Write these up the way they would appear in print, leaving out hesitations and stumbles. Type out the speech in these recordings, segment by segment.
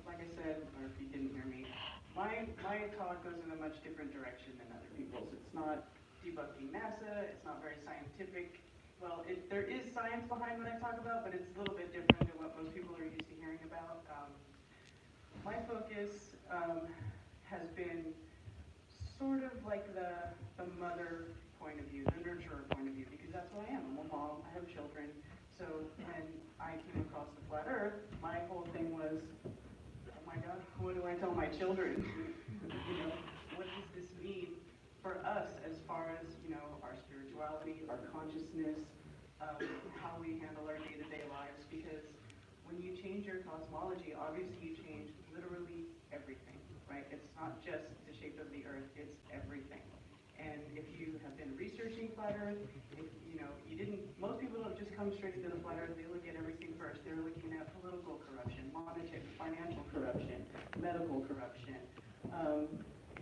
like I said, or if you didn't hear me, my talk goes in a much different direction than other people's. It's not debunking NASA, it's not very scientific. Well, there is science behind what I talk about, but it's a little bit different than what most people are used to hearing about. My focus has been sort of like the mother point of view, the nurturer point of view, because that's what I am. I'm a mom, I have children. So when I came across the flat earth, my whole thing was, oh my God, what do I tell my children? What does this mean for us as far as, our spirituality, our consciousness, how we handle our day-to-day lives? Because when you change your cosmology, obviously you change literally everything, right? It's not just the shape of the earth, it's everything. And if you have been researching flat earth, if you didn't, most people don't just come straight to the flat earth, they look at everything first. They're looking at political corruption, monetary, financial corruption, medical corruption,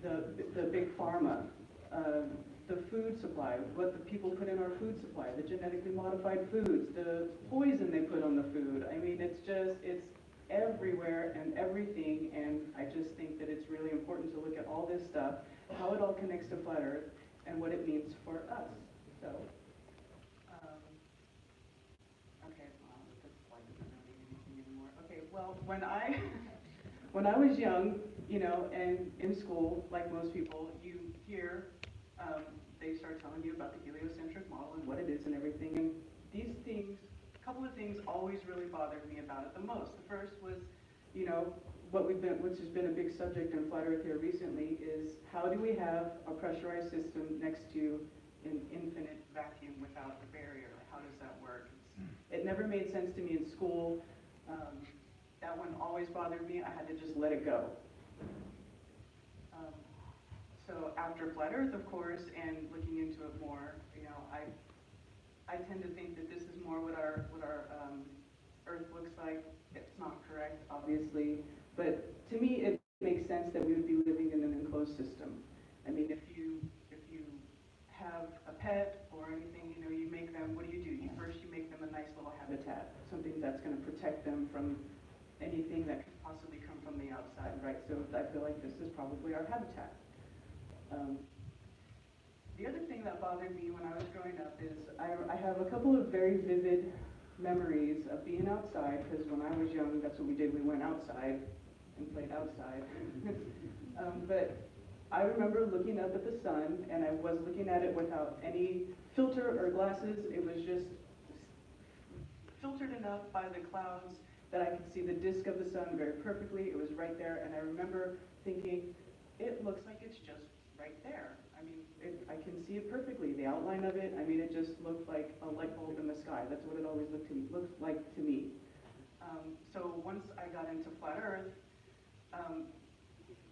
the big pharma, the food supply, what the people put in our food supply, the genetically modified foods, the poison they put on the food. I mean, it's everywhere and everything, and I just think that it's really important to look at all this stuff, how it all connects to flat earth, and what it means for us. So, okay, well, this slide doesn't really mean anything anymore. Okay, well, when I was young, and in school, like most people, you hear, they start telling you about the heliocentric model and what it is and everything, and these things, a couple of things always really bothered me about it the most. The first was, which has been a big subject in flat earth here recently, is how do we have a pressurized system next to an infinite vacuum without a barrier? How does that work? It never made sense to me in school. That one always bothered me. I had to just let it go. So after flat earth, of course, and looking into it more, I tend to think that this is more what our earth looks like. It's not correct, obviously, but to me it makes sense that we would be living in an enclosed system. I mean, if you have a pet or anything, you make them, what do? You make them a nice little habitat, something that's going to protect them from anything that could possibly come from the outside, right? So I feel like this is probably our habitat. The other thing that bothered me when I was growing up is I have a couple of very vivid memories of being outside, because when I was young, that's what we did. We went outside and played outside. But I remember looking up at the sun, and I was looking at it without any filter or glasses. It was just filtered enough by the clouds that I could see the disk of the sun very perfectly. It was right there, and I remember thinking, it looks like it's just right there. I mean, I can see it perfectly, the outline of it. I mean, it just looked like a light bulb in the sky. That's what it always looks like to me. So once I got into flat earth,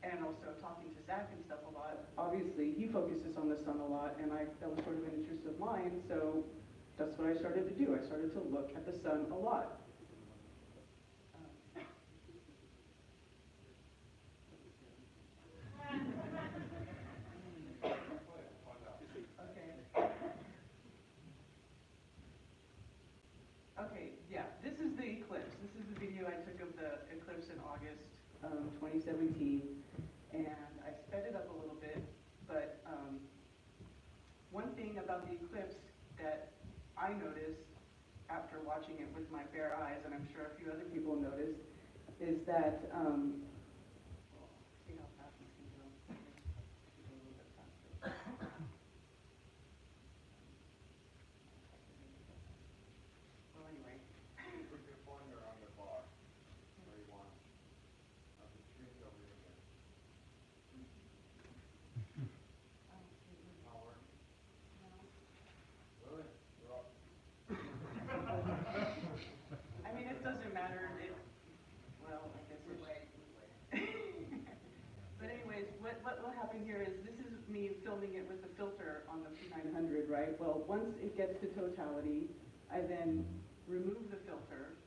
and also talking to Zach and stuff a lot, obviously he focuses on the sun a lot, and that was sort of an interest of mine, so that's what I started to do. I started to look at the sun a lot. Okay, yeah, this is the eclipse. This is the video I took of the eclipse in August 2017, and I sped it up a little bit, but one thing about the eclipse that I noticed after watching it with my bare eyes, and I'm sure a few other people noticed, is that, see how fast this can go. Go a little bit faster. Well, anyway. Put your pointer on the bar where you want. Not the screen over here again. Not working? Really? You're up. I mean, it doesn't matter. Well, I guess it's But anyways, what will happen here is this is me filming it with the filter on the P900, right? Well, once it gets to totality, I then remove the filter.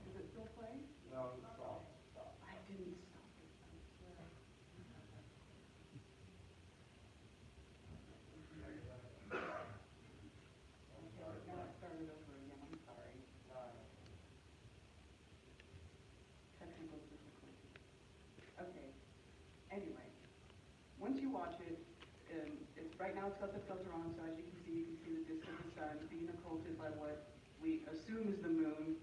Is it still playing? No, stop. I didn't stop it, I swear. Okay, now it started over again, I'm sorry. it's got the filter on, so as you can see the disk of the sun being occulted by what we assume is the moon.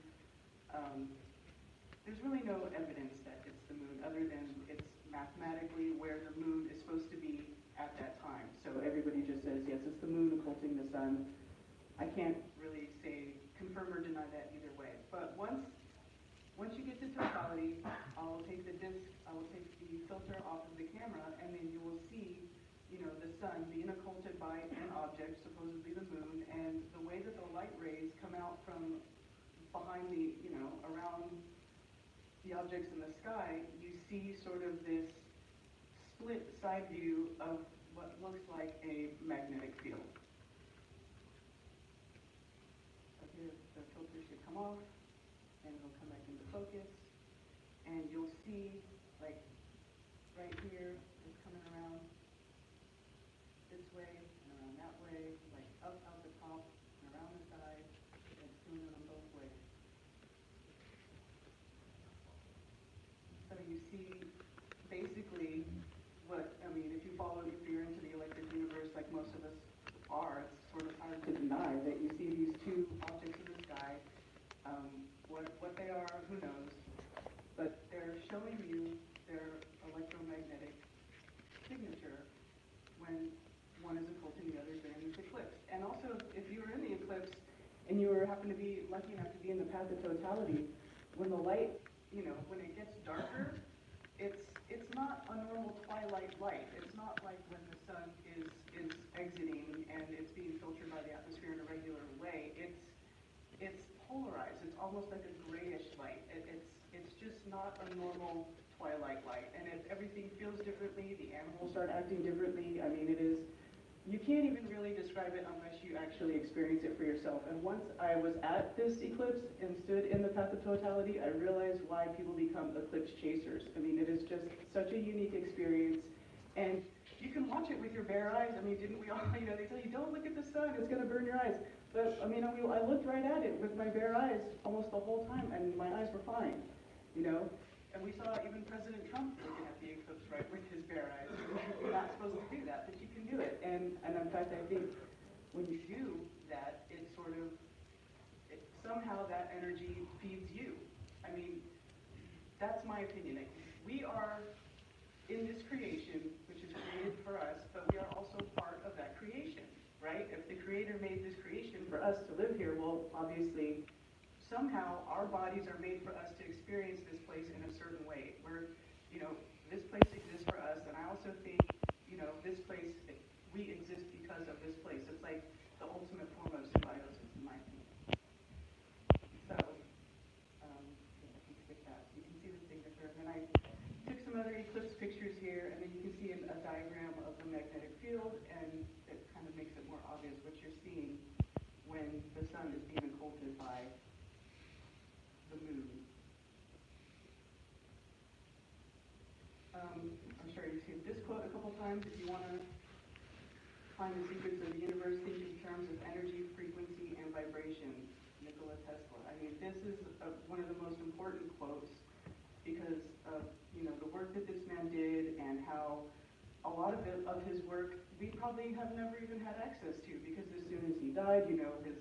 There's really no evidence that it's the moon, other than it's mathematically where the moon is supposed to be at that time. So everybody just says, yes, it's the moon occulting the sun. I can't really say, confirm or deny that either way. But once you get to totality, I'll take the filter off of the camera, and then you will see, the sun being occulted by an object, supposedly the moon, and the way that the light rays come out from behind around the objects in the sky, you see sort of this split side view of what looks like a magnetic field. So here, the filter should come off, and it'll come back into focus, and you'll see, like, right here, it's coming around this way, and around that way, like up out the top, and around the side, and it's doing it on both ways. So you see, basically, if you're into the electric universe like most of us are, it's sort of hard to deny that you see these two objects in the sky. What they are, who knows? But they're showing you their electromagnetic signature when one is occulting the other during this eclipse. And also, if you were in the eclipse and you happen to be lucky enough to be in the path of totality, when the light, when it gets darker, it's not a normal twilight light. It's not like when the sun is exiting and it's being filtered by the atmosphere in a regular way. It's polarized. It's almost like a grayish light. It's just not a normal twilight light. And if everything feels differently, the animals start acting differently. I mean, you can't even really describe it unless you actually experience it for yourself. And once I was at this eclipse and stood in the path of totality, I realized why people become eclipse chasers. I mean, it is just such a unique experience. And you can watch it with your bare eyes. I mean, didn't we all, they tell you, don't look at the sun, it's going to burn your eyes. But, I mean, I looked right at it with my bare eyes almost the whole time, and my eyes were fine, And we saw even President Trump looking at the eclipse right with his bare eyes. You're not supposed to do that, but you can do it. And in fact, I think when you do that, somehow that energy feeds you. I mean, that's my opinion. We are in this creation, which is created for us, but we are also part of that creation, right? If the Creator made this creation for us to live here, well, obviously, somehow our bodies are made for us to experience this place in a certain way. This place exists for us, and I also think, this place, we exist because of this place. It's like the ultimate form of symbiosis, in my opinion. So, I can skip that. You can see the signature, and then I took some other eclipse pictures here, and then you can see a diagram of the magnetic field, and it kind of makes it more obvious what you're seeing when the sun is being occulted by the moon. I'm sure you've seen this quote a couple times. If you want to find the secrets of the universe, think in terms of energy, frequency, and vibration. Nikola Tesla. I mean, this is one of the most important quotes because of the work that this man did and how a lot of his work we probably have never even had access to, because as soon as he died, his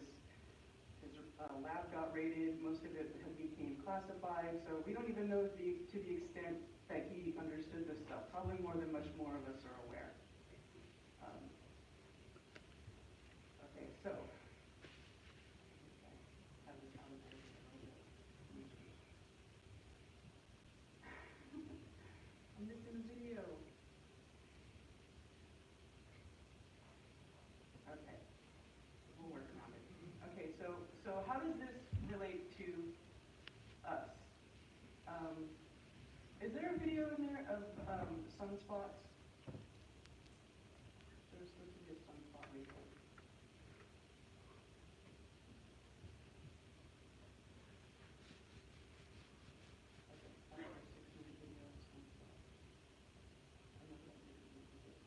lab got raided, most of it became classified, so we don't even know to the extent that he understood this stuff, probably more than much more of us are aware. Okay, so, I'm missing a video. Okay, we'll work on it. Okay, so how does this relate to us? Is there a video in there of sunspots? There's supposed to be a sunspot right there. Okay, 5 or 6 minute video of sunspots. I'm not going to do it.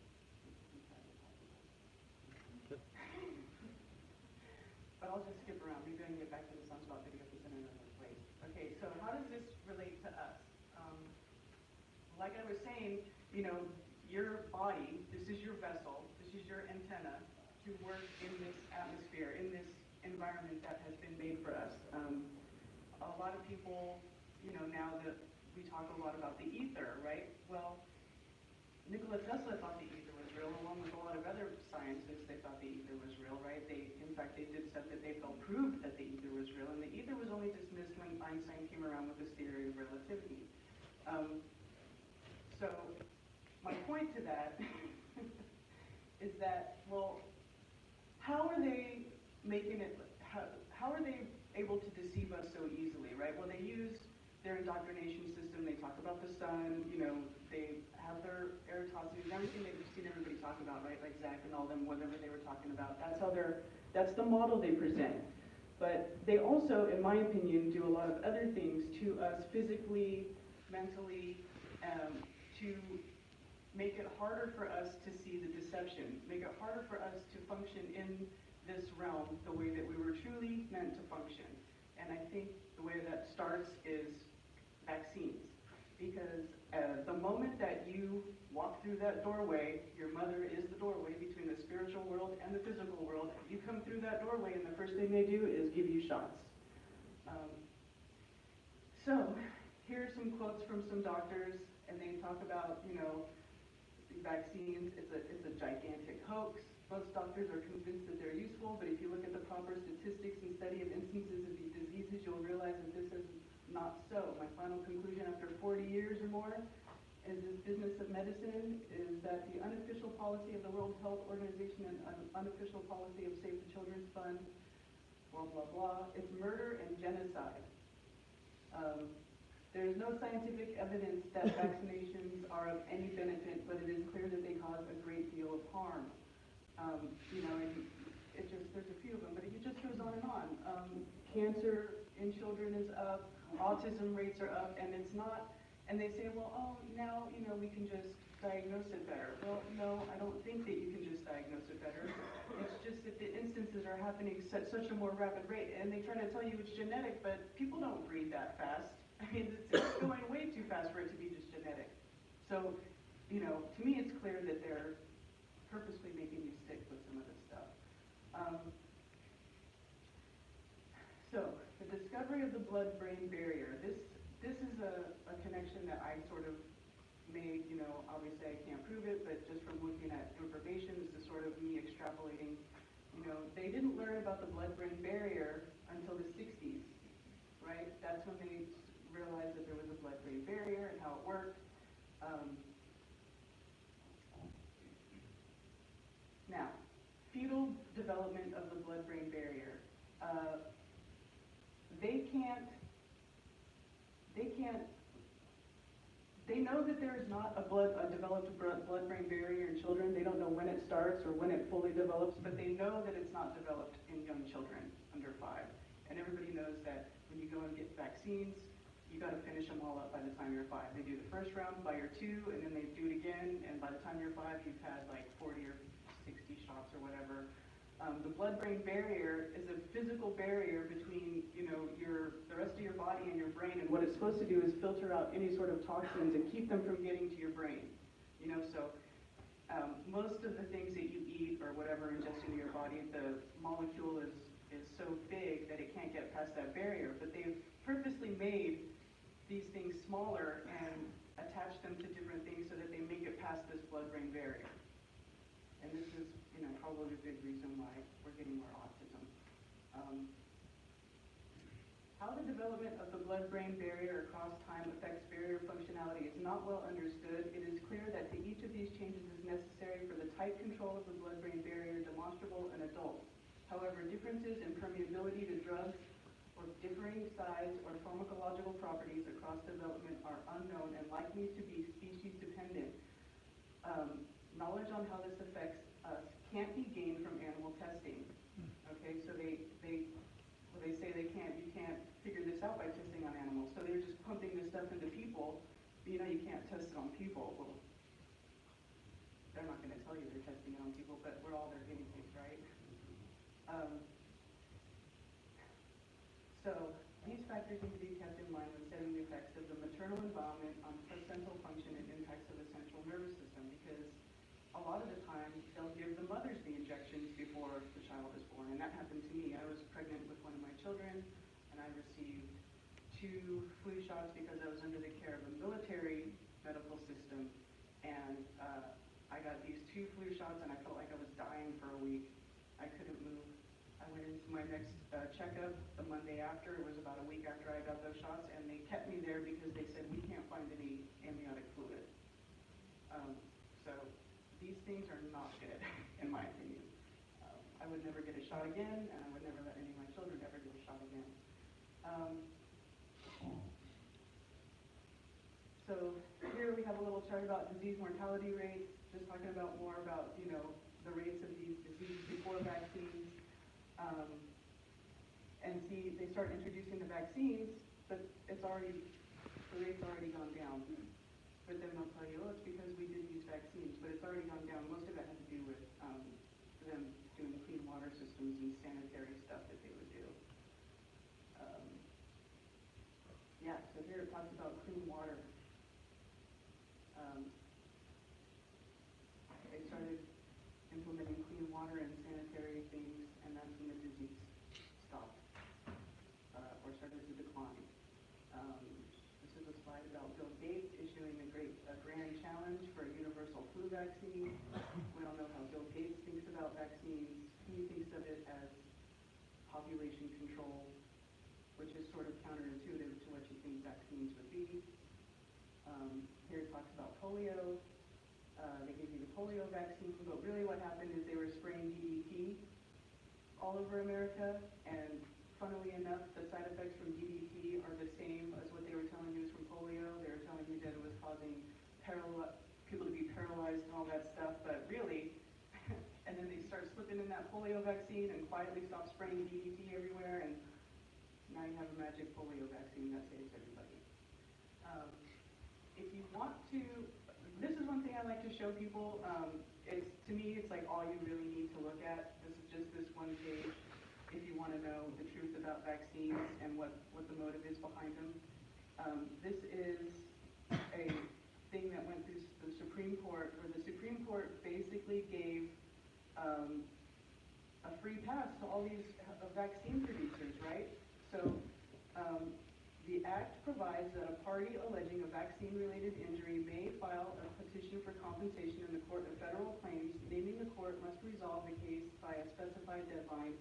But I'll just skip around. Maybe I can get back to the sunspot video because in another place. Okay, so how does this relate to us? Like I was saying, your body, this is your vessel, this is your entity. antenna to work in this atmosphere, in this environment that has been made for us. A lot of people, now that we talk a lot about the ether, right? Well, Nikola Tesla thought the ether was real, along with a lot of other scientists. They thought the ether was real, right? In fact, they did stuff that they felt proved that the ether was real, and the ether was only dismissed when Einstein came around with his theory of relativity. So my point to that is that, well, how are they making it? How are they able to deceive us so easily, right? Well, they use their indoctrination system. They talk about the sun. They have their eratosity, everything that you've seen everybody talk about, right? Like Zach and all them, whatever they were talking about. That's the model they present. But they also, in my opinion, do a lot of other things to us physically, mentally, to make it harder for us to see the deception, make it harder for us to function in this realm the way that we were truly meant to function. And I think the way that starts is vaccines. Because the moment that you walk through that doorway, your mother is the doorway between the spiritual world and the physical world. You come through that doorway, and the first thing they do is give you shots. So here are some quotes from some doctors, and they talk about, vaccines. It's a gigantic hoax. Most doctors are convinced that they're useful, but if you look at the proper statistics and study of instances of these diseases, you'll realize that this is not so. My final conclusion after 40 years or more in this business of medicine is that the unofficial policy of the World Health Organization and unofficial policy of Save the Children's Fund, blah, blah, blah, it's murder and genocide. There is no scientific evidence that vaccinations are of any benefit, but it is clear that they cause a great deal of harm. And there's a few of them, but it just goes on and on. Cancer in children is up, autism rates are up, and it's not, and they say, well, now, we can just diagnose it better. Well, no, I don't think that you can just diagnose it better. It's just that the instances are happening at such a more rapid rate, and they try to tell you it's genetic, but people don't breed that fast. I mean, it's going way too fast for it to be just genetic. So, to me it's clear that they're purposely making you sick with some of this stuff. So, the discovery of the blood-brain barrier. This is a connection that I sort of made, obviously I can't prove it, but just from looking at information, this is sort of me extrapolating. They didn't learn about the blood-brain barrier until the 60s, right? That's when they realized that there was a blood-brain barrier and how it worked. Now, fetal development of the blood-brain barrier. They know that there is not a developed blood-brain barrier in children. They don't know when it starts or when it fully develops, but they know that it's not developed in young children under 5. And everybody knows that when you go and get vaccines, you got to finish them all up by the time you're 5. They do the first round by your 2, and then they do it again, and by the time you're 5, you've had like 40 or 60 shots or whatever. The blood-brain barrier is a physical barrier between, the rest of your body and your brain, and what it's supposed to do is filter out any sort of toxins and keep them from getting to your brain. Most of the things that you eat or whatever ingest into your body, the molecule is so big that it can't get past that barrier, but they've purposely made these things smaller and attach them to different things so that they make it past this blood-brain barrier. And this is, probably a big reason why we're getting more autism. How the development of the blood-brain barrier across time affects barrier functionality is not well understood. It is clear that each of these changes is necessary for the tight control of the blood-brain barrier demonstrable in adults. However, differences in permeability to drugs or differing size or pharmacological properties across development are unknown and likely to be species dependent. Knowledge on how this affects us can't be gained from animal testing. Okay, so they say you can't figure this out by testing on animals. So they're just pumping this stuff into people. But, you can't test it on people. Well, they're not going to tell you they're testing it on people, but we're all their guinea pigs, right? So these factors need to be kept in mind when studying the effects of the maternal environment on placental function and impacts of the central nervous system, because a lot of the time they'll give the mothers the that happened to me. I was pregnant with one of my children, and I received 2 flu shots because I was under the care of a military medical system, and I got these 2 flu shots, and I felt like I was dying for a week. I couldn't move. I went into my next checkup the Monday after. It was about a week after I got those shots, and they kept me there because they said, we can't find any amniotic fluid. So these things are not good, in my opinion. I would never get a shot again, and I would never let any of my children ever get a shot again. So here we have a little chart about disease mortality rates, just talking about more about, the rates of these diseases before vaccines. And see, they start introducing the vaccines, but the rate's already gone down. But then they'll tell you, oh, it's because we did these vaccines, but it's already gone down. Most of that had to do with them doing clean water systems and sanitary stuff that they would do. Yeah, so here it talks about clean water. They started implementing clean water and sanitary things, and that's when the disease stopped or started to decline. This is a slide about Bill Gates issuing a grand challenge for a universal flu vaccine. We all know how Bill Gates thinks about vaccines. He thinks of it as population control, which is sort of counterintuitive to what you think vaccines would be. Here it talks about polio. They gave you the polio vaccine, but really what happened is they were spraying DDT all over America, and funnily enough, the side effects from DDT are the same as what they were telling you was from polio. They were telling you that it was causing people to be paralyzed and all that stuff, but really, and then they start slipping in that polio vaccine and quietly stop spraying DDT everywhere, and now you have a magic polio vaccine that saves everybody. If you want to, this is one thing I like to show people. To me, it's like all you really need to look at. This is just this one page if you want to know the truth about vaccines and what the motive is behind them. This is a thing that went through the Supreme Court, where the Supreme Court basically gave a free pass to all these vaccine producers, right? So the act provides that a party alleging a vaccine-related injury may file a petition for compensation in the Court of Federal Claims, naming the court must resolve the case by a specified deadline,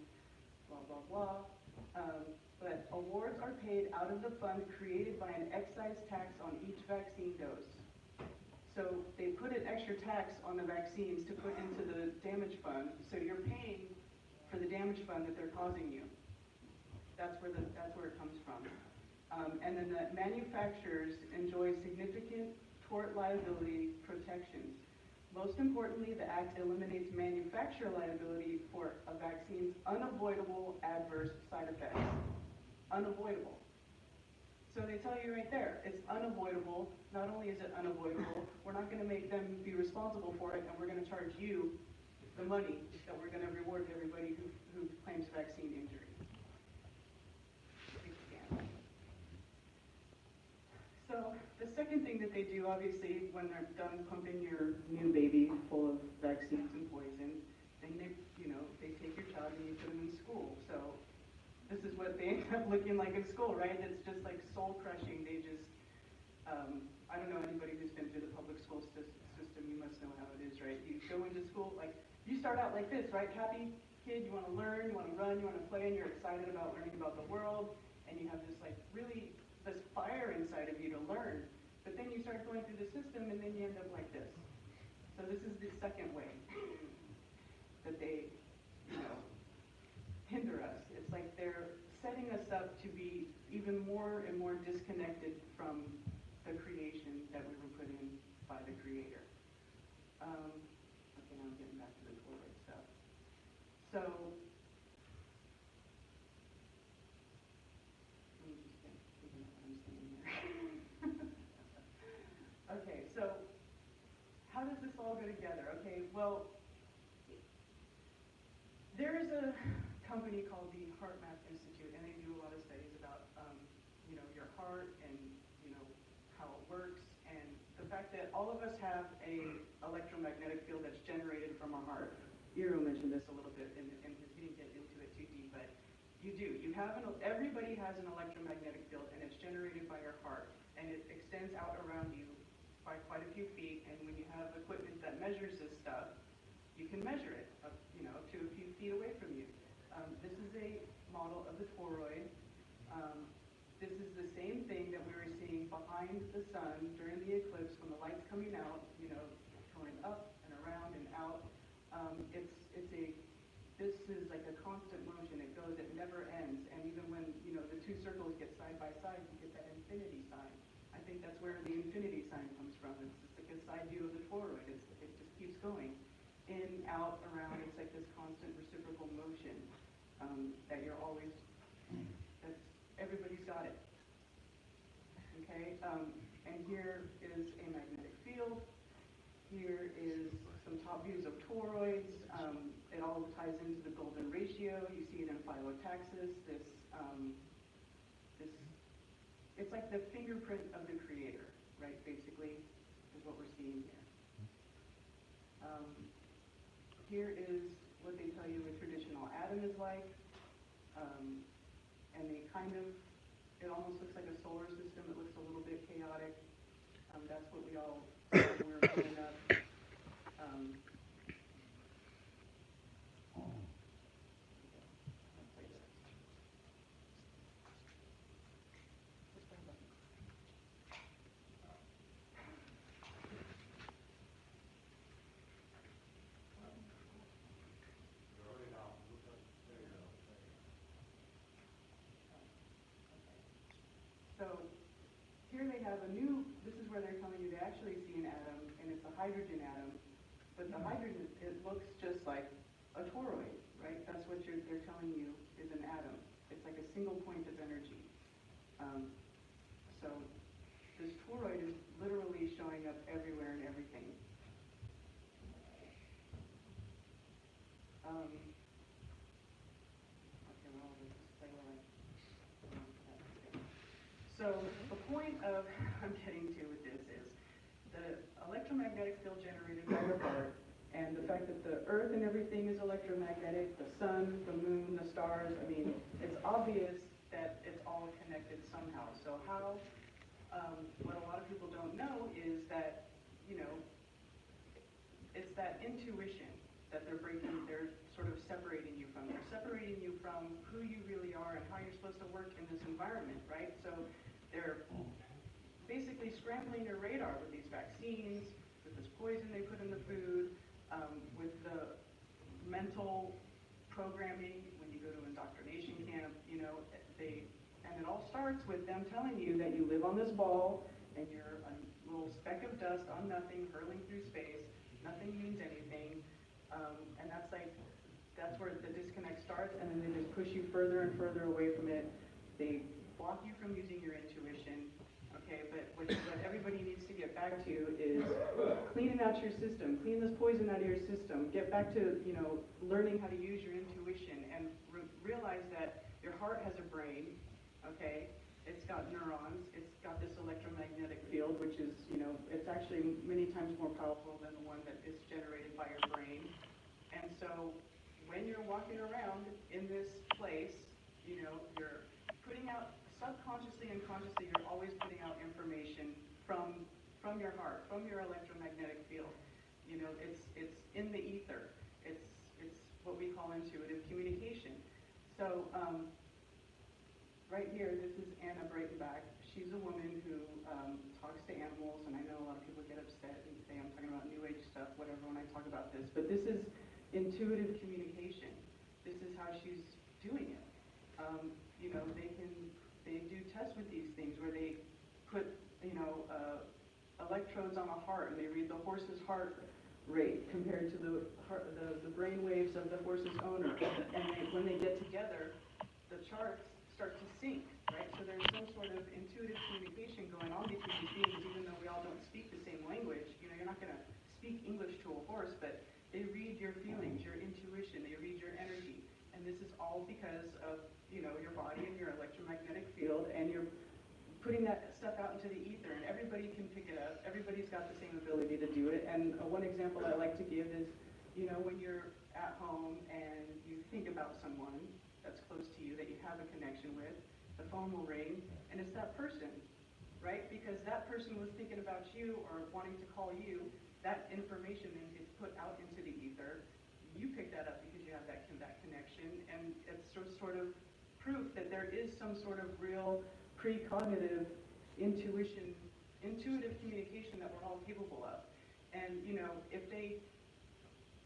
blah, blah, blah. But awards are paid out of the fund created by an excise tax on each vaccine dose. So they put an extra tax on the vaccines to put into the damage fund, so you're paying for the damage fund that they're causing you. That's where it comes from. And then the manufacturers enjoy significant tort liability protections. Most importantly, the Act eliminates manufacturer liability for a vaccine's unavoidable adverse side effects. Unavoidable. So they tell you right there, it's unavoidable. Not only is it unavoidable, we're not going to make them be responsible for it, and we're going to charge you the money that we're going to reward everybody who claims vaccine injury. So the second thing that they do, obviously, when they're done pumping your new baby full of vaccines and poison, then they take your child and you put them in school. So this is what they end up looking like in school, right? It's just like soul crushing. They just, I don't know anybody who's been through the public school system, you must know how it is, right? You go into school, like, you start out like this, right? Happy kid, you want to learn, you want to run, you want to play, and you're excited about learning about the world, and you have this like really this fire inside of you to learn, but then you start going through the system and then you end up like this. So this is the second way that they, hinder us. It's like they're setting us up to be even more and more disconnected from the creation that we were put in by the Creator. Okay, now I'm getting back to the toilet stuff. So, okay, so how does this all go together? Okay, well, there is a company called the HeartMath Institute, and they do a lot of studies about, your heart and, how it works, and the fact that all of us have a electromagnetic field that's generated from our heart. Iro mentioned this a little bit, and he didn't get into it too everybody has an electromagnetic field, and it's generated by your heart, and it extends out around you by quite a few feet, and when you have equipment that measures this stuff, you can measure it up, to a few feet away from you. This is a model of the toroid. This is the same thing that we were seeing behind the sun during the eclipse when the light's coming out, going up and around and out. This is like a constant motion. It goes, it never ends. And even when, the two circles get side by side, you get that infinity sign. I think that's where the infinity sign comes from. It's just like a side view of the toroid. It just keeps going. In, out, around. It's like this constant reciprocal motion that you're always, everybody's got it. Okay? And here is a magnetic field. Here is some top views of toroids. It all ties into the golden ratio. You see it in phyllotaxis. It's like the fingerprint of the creator, right? Basically, is what we're seeing here. Here is what they tell you a traditional atom is like. And it almost looks like a solar system. It looks a little bit chaotic. That's what we all saw when we were growing up. So here they have this is where they're telling you they actually see an atom, and it's a hydrogen atom, but the hydrogen, it looks just like a toroid, right? That's what they're telling you is an atom. It's like a single point of energy. So this toroid is literally showing up everywhere and everything. So the point I'm getting to with this is the electromagnetic field generated by your heart, and the fact that the earth and everything is electromagnetic, the sun, the moon, the stars, it's obvious that it's all connected somehow. So what a lot of people don't know is that, it's that intuition that they're sort of separating you from. They're separating you from who you really are and how you're supposed to work in this environment, right? So they're basically scrambling your radar with these vaccines, with this poison they put in the food, with the mental programming when you go to indoctrination camp, and it all starts with them telling you that you live on this ball and you're a little speck of dust on nothing hurling through space, nothing means anything, and that's where the disconnect starts, and then they just push you further and further away from it. They block you from using your intuition, okay? But what everybody needs to get back to is cleaning out your system, clean this poison out of your system, get back to, learning how to use your intuition, and realize that your heart has a brain, okay? It's got neurons, it's got this electromagnetic field, which is, it's actually many times more powerful than the one that is generated by your brain. And so when you're walking around in this place, you're putting out, subconsciously and consciously, you're always putting out information from your heart, from your electromagnetic field. It's in the ether. It's what we call intuitive communication. So right here, this is Anna Breitenbach. She's a woman who talks to animals, and I know a lot of people get upset and say I'm talking about New Age stuff, whatever, when I talk about this. But this is intuitive communication. This is how she's doing it. They do tests with these things where they put, electrodes on a heart, and they read the horse's heart rate compared to the brain waves of the horse's owner. And when they get together, the charts start to sync, right? So there's some sort of intuitive communication going on between these beings, even though we all don't speak the same language. You're not going to speak English to a horse, but they read your feelings, your intuition, they read your energy. And this is all because of, your body and your electromagnetic field, and you're putting that stuff out into the ether, and everybody can pick it up. Everybody's got the same ability to do it. And one example I like to give is, when you're at home and you think about someone, that's close to you that you have a connection with. The phone will ring, and it's that person, right? Because that person was thinking about you or wanting to call you. That information then gets put out into the ether. You pick that up because you have that connection, and it's sort of proof that there is some sort of real precognitive intuitive communication that we're all capable of. And if they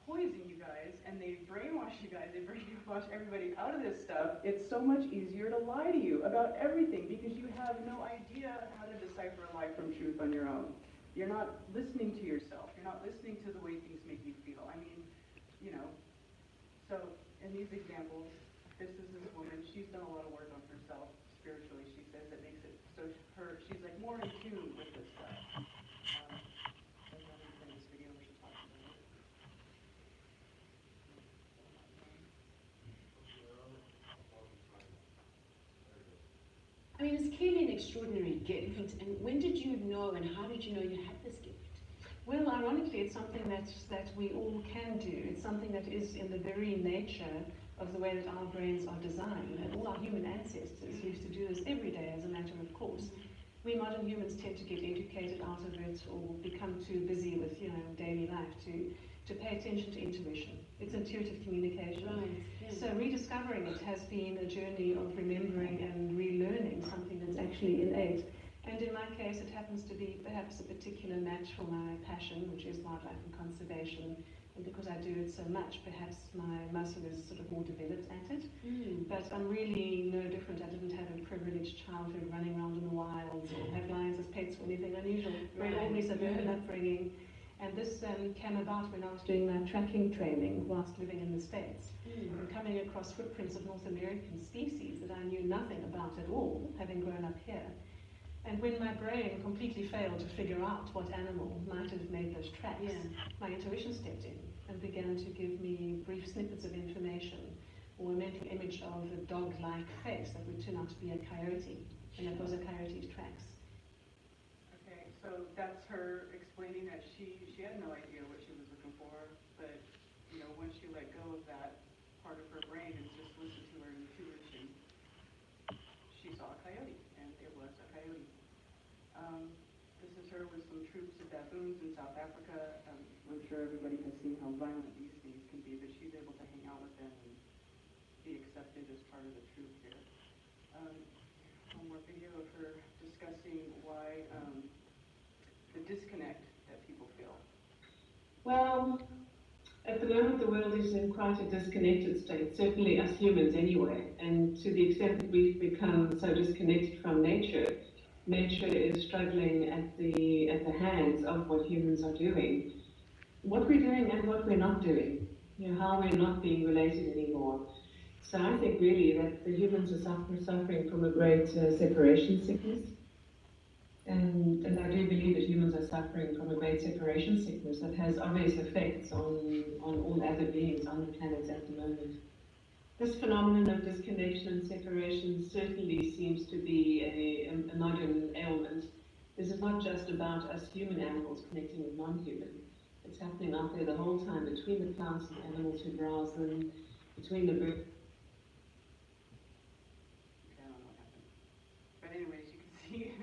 poison you guys and they brainwash you guys, they brainwash everybody out of this stuff, it's so much easier to lie to you about everything because you have no idea how to decipher a lie from truth on your own. You're not listening to yourself. You're not listening to the way things make you feel. I mean, so in these examples, this is this woman. She's done a lot of work on herself spiritually, she says, that makes it so she's like more in tune with this stuff. There's another thing in this video where she talks about it. I mean, it's clearly an extraordinary gift. And when did you know, and how did you know you had this gift? Well, ironically, it's something that we all can do. It's something that is in the very nature of the way that our brains are designed. And all our human ancestors used to do this every day as a matter of course. We modern humans tend to get educated out of it or become too busy with daily life to pay attention to intuition. It's intuitive communication. Right. Yeah. So rediscovering it has been a journey of remembering and relearning something that's actually innate. And in my case, it happens to be perhaps a particular match for my passion, which is wildlife and conservation. And because I do it so much, perhaps my muscle is sort of more developed at it. But I'm really no different. I didn't have a privileged childhood running around in the wilds or have lions as pets or anything unusual. Very ordinary suburban upbringing. And this came about when I was doing my tracking training whilst living in the States. And coming across footprints of North American species that I knew nothing about at all, having grown up here. And when my brain completely failed to figure out what animal might have made those tracks, my intuition stepped in and began to give me brief snippets of information or a mental image of a dog-like face that would turn out to be a coyote, and it was a coyote's tracks. Okay, so that's her explaining that she had no idea what she was looking for, but once she let go of that part of her brain and just listened to her intuition, she saw a coyote, and it was a coyote. This is her with some troops of baboons in South Africa. I'm sure everybody has seen how violent these things can be, but she's able to hang out with them and be accepted as part of the troop here. One more video of her discussing why the disconnect that people feel. Well, at the moment the world is in quite a disconnected state, certainly us humans anyway, and to the extent that we've become so disconnected from nature, nature is struggling at the hands of what humans are doing. What we're doing and what we're not doing, how we're not being related anymore. So I think really that the humans are suffering from a great separation sickness. And I do believe that humans are suffering from a great separation sickness that has obvious effects on all other beings on the planet at the moment. This phenomenon of disconnection and separation certainly seems to be a modern ailment. This is not just about us human animals connecting with non-human. It's happening out there the whole time between the plants and animals who browse them, between the birds. Okay, I don't know what happened. But anyways, you can see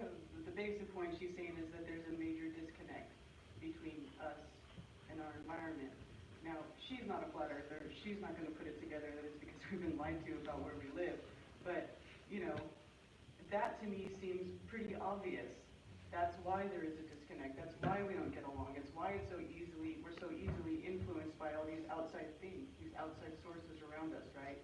the basic point she's saying is that there's a major disconnect between us and our environment. Now, she's not a flat earther. She's not going to put it together that it's because we've been lied to about where we live. But, that to me seems pretty obvious. That's why there is a disconnect. That's why we don't get along. It's why we're so easily influenced by all these outside things, these outside sources around us, right?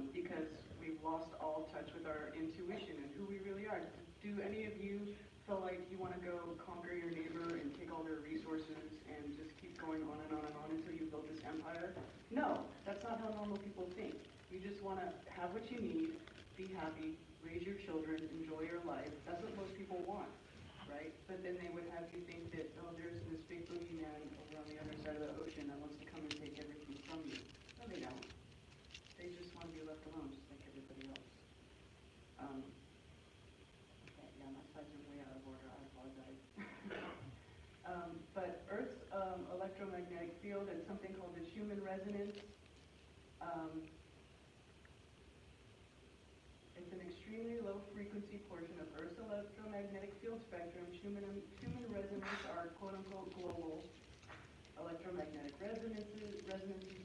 Because we've lost all touch with our intuition and who we really are. Do any of you feel like you want to go conquer your neighbor and take all their resources and just keep going on and on and on until you build this empire? No, that's not how normal people think. You just want to have what you need, be happy, raise your children, enjoy your life. That's what most people want, right? But then they would have you think that, there's this big boogeyman over on the other side of the ocean that wants to come and take everything from you. No, they don't. They just want to be left alone, just like everybody else. Okay, yeah, my slides are way out of order. I apologize. But Earth's electromagnetic field is something called the human resonance. extremely low frequency portion of Earth's electromagnetic field spectrum, human resonance are quote-unquote global electromagnetic resonances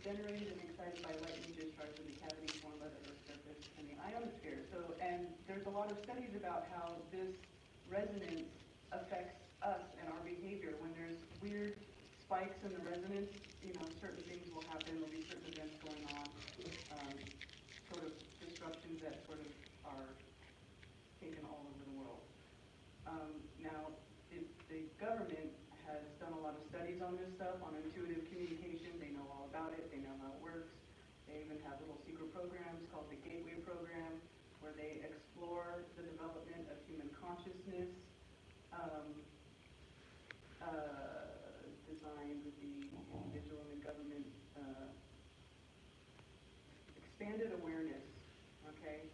generated and excited by lightning discharge in the cavity formed by the Earth's surface and the ionosphere. So, and there's a lot of studies about how this resonance affects us and our behavior. When there's weird spikes in the resonance, certain things will happen. There'll be certain events going on, sort of disruptions that sort of are taken all over the world. Now, the government has done a lot of studies on this stuff, on intuitive communication. They know all about it. They know how it works. They even have little secret programs called the Gateway Program, where they explore the development of human consciousness, designed with the individual and the government, expanded awareness, okay?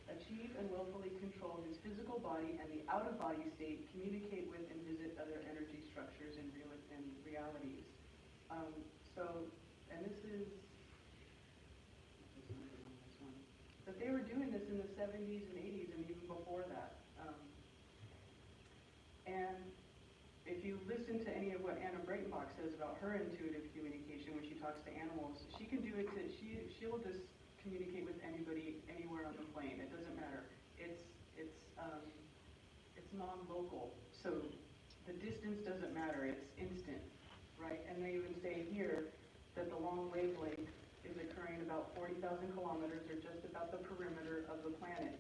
Achieve and willfully control his physical body and the out-of-body state, communicate with and visit other energy structures and realities. And this is, but they were doing this in the 70s and 80s and even before that. And if you listen to any of what Anna Breitenbach says about her intuitive communication when she talks to animals, she can do it to, she'll just communicate with anybody, anywhere on the plane. It doesn't matter. It's non-local. So the distance doesn't matter. It's instant, right? And they even say here that the long wavelength is occurring about 40,000 kilometers, or just about the perimeter of the planet.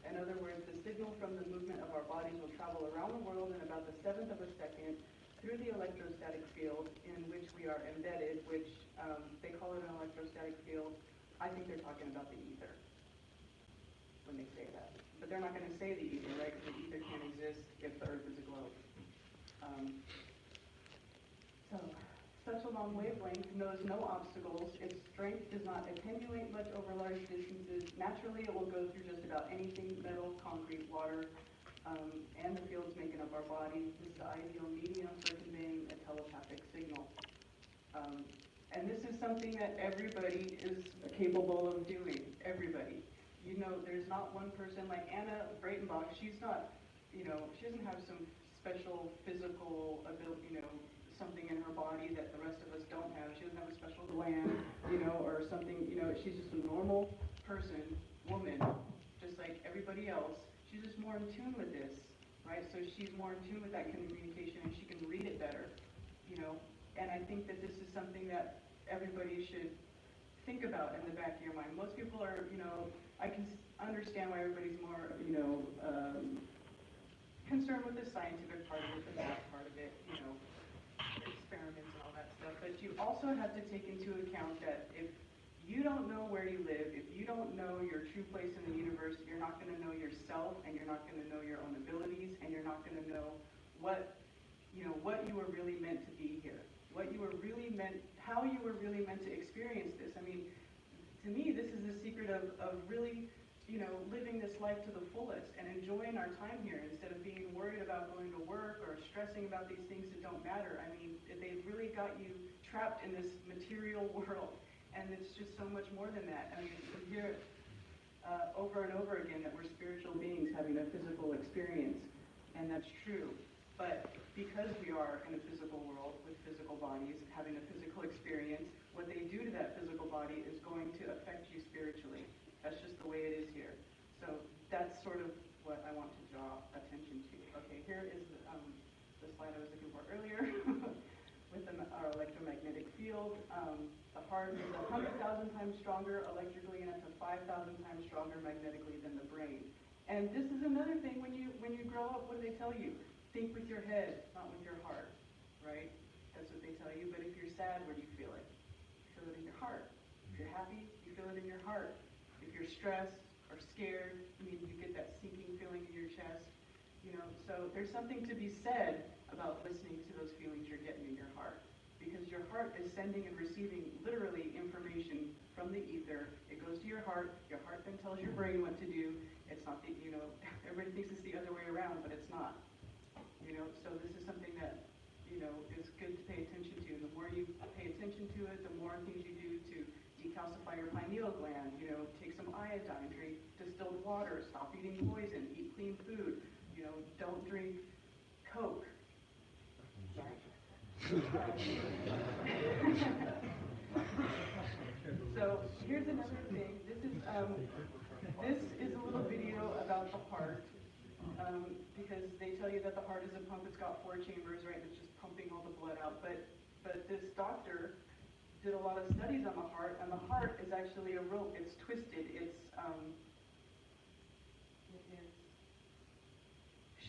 In other words, the signal from the movement of our bodies will travel around the world in about the 1/7 of a second through the electrostatic field in which we are embedded, which they call it an electrostatic field. I think they're talking about the ether when they say that. But they're not going to say the ether, right? Because the ether can't exist if the Earth is a globe. So, such a long wavelength knows no obstacles. Its strength does not attenuate much over large distances. Naturally, it will go through just about anything: metal, concrete, water, and the fields making up our body. This is the ideal medium for conveying a telepathic signal. And this is something that everybody is capable of doing. Everybody. There's not one person like Anna Breitenbach. She's not, she doesn't have some special physical ability, something in her body that the rest of us don't have. She doesn't have a special gland, or something, she's just a normal person, woman, just like everybody else. She's just more in tune with this, right? So she's more in tune with that communication, and she can read it better, And I think that this is something that everybody should think about in the back of your mind. Most people are, I can understand why everybody's more, concerned with the scientific part of it, the math part of it, experiments and all that stuff. But you also have to take into account that if you don't know where you live, if you don't know your true place in the universe, you're not going to know yourself, and you're not going to know your own abilities, and you're not going to know what you were really meant to be here, how you were really meant to experience this. I mean, to me, this is the secret of really, living this life to the fullest and enjoying our time here instead of being worried about going to work or stressing about these things that don't matter. I mean, they've really got you trapped in this material world, and it's just so much more than that. I mean, you hear it over and over again that we're spiritual beings having a physical experience, and that's true. But because we are in a physical world with physical bodies, having a physical experience, what they do to that physical body is going to affect you spiritually. That's just the way it is here. So that's sort of what I want to draw attention to. Okay, here is the slide I was looking for earlier with our electromagnetic field. The heart is 100,000 times stronger electrically and up to 5,000 times stronger magnetically than the brain. And this is another thing when you grow up, what do they tell you? Think with your head, not with your heart, right? That's what they tell you. But if you're sad, where do you feel it? You feel it in your heart. If you're happy, you feel it in your heart. If you're stressed or scared, you get that sinking feeling in your chest. So there's something to be said about listening to those feelings you're getting in your heart. Because your heart is sending and receiving literally information from the ether. It goes to your heart then tells your brain what to do. It's not the, everybody thinks it's the other way around, but it's not. So this is something that, is good to pay attention to. The more you pay attention to it, the more things you do to decalcify your pineal gland, you know, take some iodine, drink distilled water, stop eating poison, eat clean food, you know, don't drink Coke. So here's another thing. This is a little video about the heart, because they tell you that the heart is a pump. It's got 4 chambers, right? It's just pumping all the blood out. But this doctor did a lot of studies on the heart, and the heart is actually a rope. It's twisted. It is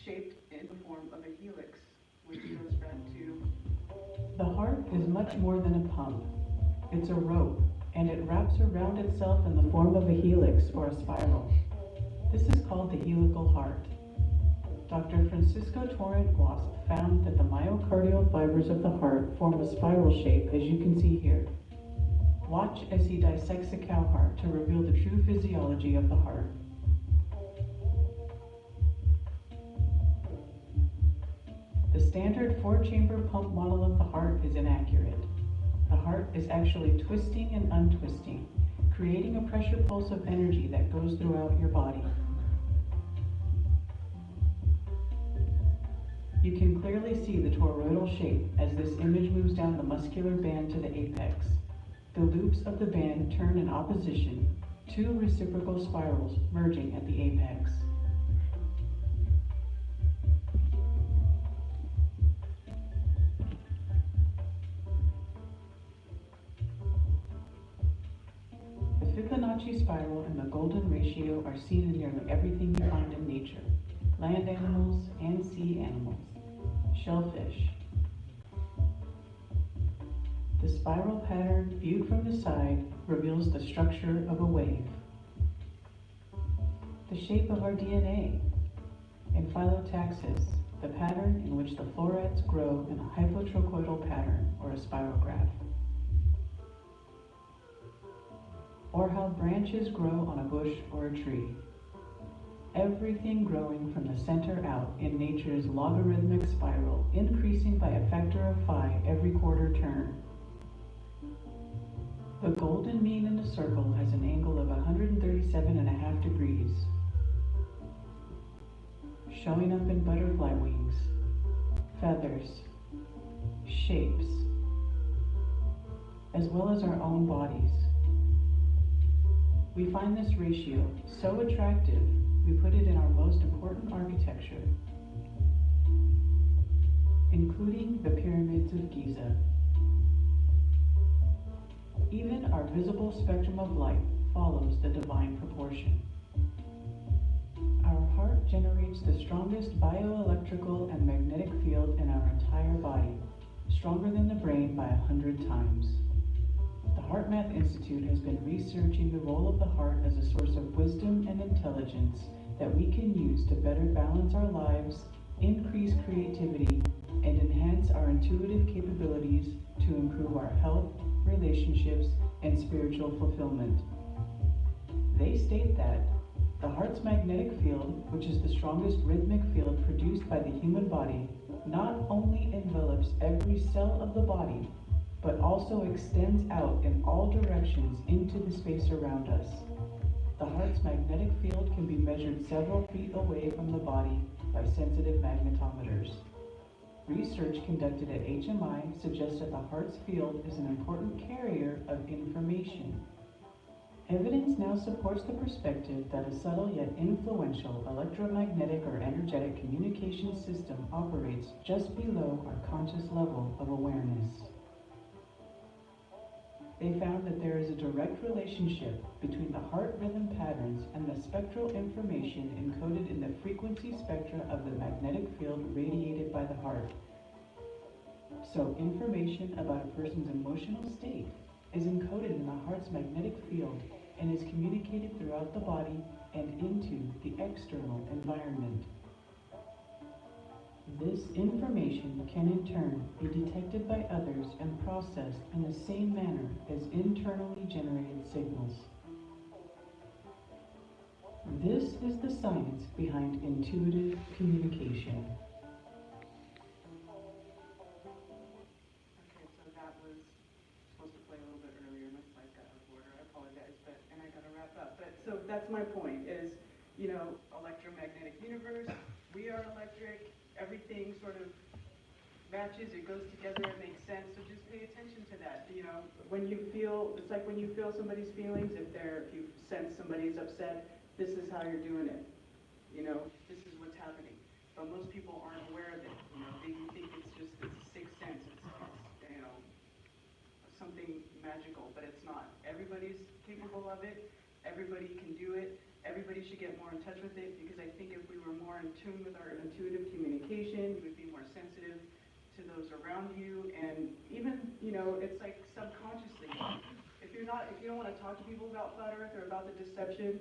shaped in the form of a helix, which goes back to... The heart is much more than a pump. It's a rope, and it wraps around itself in the form of a helix or a spiral. This is called the helical heart. Dr. Francisco Torrent Guasp found that the myocardial fibers of the heart form a spiral shape, as you can see here. Watch as he dissects a cow heart to reveal the true physiology of the heart. The standard 4-chamber pump model of the heart is inaccurate. The heart is actually twisting and untwisting, creating a pressure pulse of energy that goes throughout your body. You can clearly see the toroidal shape as this image moves down the muscular band to the apex. The loops of the band turn in opposition, 2 reciprocal spirals merging at the apex. The Fibonacci spiral and the golden ratio are seen in nearly everything you find in nature, land animals and sea animals, shellfish. The spiral pattern viewed from the side reveals the structure of a wave. The shape of our DNA. In Phyllotaxis, the pattern in which the florets grow in a hypotrochoidal pattern or a spirograph. Or how branches grow on a bush or a tree. Everything growing from the center out in nature's logarithmic spiral, increasing by a factor of 5 every quarter turn. The golden mean in the circle has an angle of 137.5 degrees, showing up in butterfly wings, feathers, shapes, as well as our own bodies. We find this ratio so attractive, we put it in our most important architecture, including the pyramids of Giza. Even our visible spectrum of light follows the divine proportion. Our heart generates the strongest bioelectrical and magnetic field in our entire body, stronger than the brain by 100 times. The HeartMath Institute has been researching the role of the heart as a source of wisdom and intelligence that we can use to better balance our lives, increase creativity, and enhance our intuitive capabilities to improve our health, relationships, and spiritual fulfillment. They state that the heart's magnetic field, which is the strongest rhythmic field produced by the human body, not only envelops every cell of the body, but also extends out in all directions into the space around us. The heart's magnetic field can be measured several feet away from the body by sensitive magnetometers. Research conducted at HMI suggests that the heart's field is an important carrier of information. Evidence now supports the perspective that a subtle yet influential electromagnetic or energetic communication system operates just below our conscious level of awareness. They found that there is a direct relationship between the heart rhythm patterns and the spectral information encoded in the frequency spectra of the magnetic field radiated by the heart. So information about a person's emotional state is encoded in the heart's magnetic field and is communicated throughout the body and into the external environment. This information can in turn be detected by others and processed in the same manner as internally generated signals. This is the science behind intuitive communication. Okay, so that was supposed to play a little bit earlier. My slides got out of order. I so that's my point is, you know, electromagnetic universe, we are electric, everything sort of matches, it goes together, it makes sense, so just pay attention to that, you know, when you feel, it's like when you feel somebody's feelings, if you sense somebody's upset, this is how you're doing it, you know, this is what's happening. But most people aren't aware of it, you know, they think it's a sixth sense, it's, you know, something magical, but it's not. Everybody's capable of it, everybody can do it, everybody should get more in touch with it, because I think if we were more in tune with our intuitive communication, you would be more sensitive to those around you, and even, you know, it's like subconsciously. If you don't want to talk to people about flat earth or about the deception,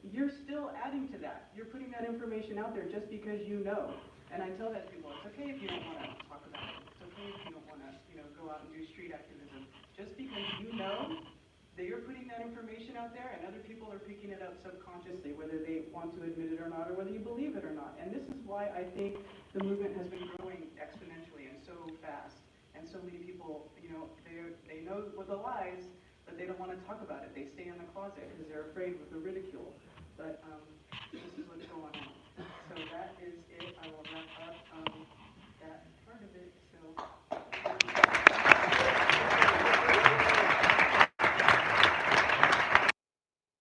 you're still adding to that. You're putting that information out there just because you know. And I tell that to people, it's okay if you don't want to talk about it. It's okay if you don't want to, you know, go out and do street activism. Just because you know that you're putting that information out there and other people are picking it up subconsciously, whether they want to admit it or not, or whether you believe it or not. And this is why I think the movement has been growing exponentially and so fast. And so many people, you know, they know what the lies, but they don't want to talk about it. They stay in the closet because they're afraid of the ridicule. But this is what's going on. So that is it. I will wrap up.